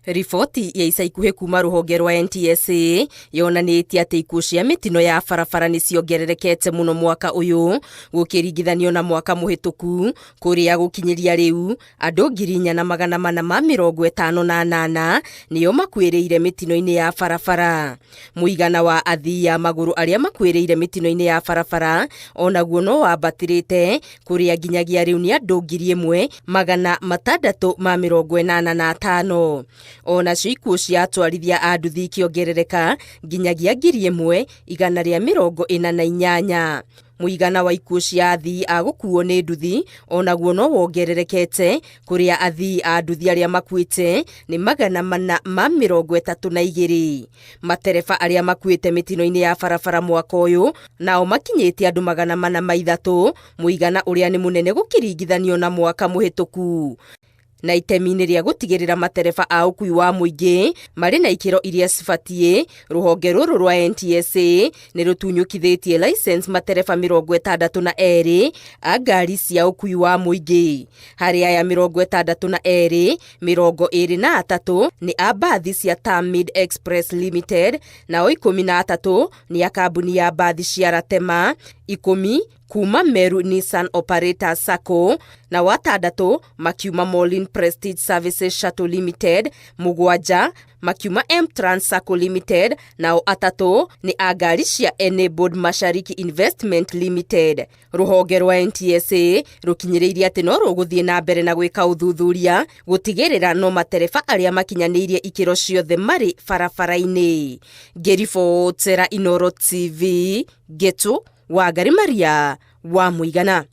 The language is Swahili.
Riboti ya ica ikuhĩ kuma rũhonge rwa NTSA yonanĩtie atĩ ikuũ cia mĩtino ya barabara nĩ ciongererekete mũno mwaka ũyũ gũkĩringithanio na mwaka mũhĩtũku, kũrĩa gũkinyĩria rĩu andũ 4,458 nĩo makuĩrĩire mĩtino-inĩ ya barabara. Mũigana wa athii a magũrũ arĩa makuĩrĩire mĩtino-inĩ ya barabara onaguo no wambatĩrĩte, kũrĩa nginyagia rĩu nĩ andũ 1,685. Onacio ikuũ cia atwarithia a nduthi ikĩongerereka nginyagia 1,148. Mũigana wa ikuũ cia athii a gũkuo nĩ nduthi onaguo no wongererekete, kũrĩa athii a nduthi arĩa makuĩte nĩ 432. Matereba arĩa makuĩte mĩtino-inĩ ya barabara mwaka ũyũ nao makinyĩte andũ 403, mũigana ũrĩa nĩ mũnene gũkĩringithanio na mwaka mũhĩtũku. Na itemi-inĩ rĩa gũtigĩrĩra matereba a ũkui wa mũingĩ marĩ na ikĩro iria cibatiĩ, rũhonge rũrũ rwa NTSA nĩ rũtunyũkithĩtie license matereba 62 a ngari cia ũkui wa mũingĩ. Harĩ aya 62, 23 nĩ a mbathi cia Tamid Express Limited, nao 13 nĩ a kambuni ya mbathi cia Ratema, 10 kuma Meru Nissan Operators Sacco, na 6 makiuma Moline Prestige Services Shuttle Limited, 7 makiuma M-Trans Sacco Limited, nao 3 nĩ a ngari cia Enabled Mashariki Investment Limited. Rũhonge rwa NTSA rũkinyĩrĩirie atĩ no rũgũthiĩ na mbere na gwĩka ũthuthuria gũtigĩrĩra no matereba arĩa makinyanĩirie ikĩro ciothe marĩ barabara-inĩ. Ngĩribotera Inooro TV, Getu Wangari Maria wa Mũigana.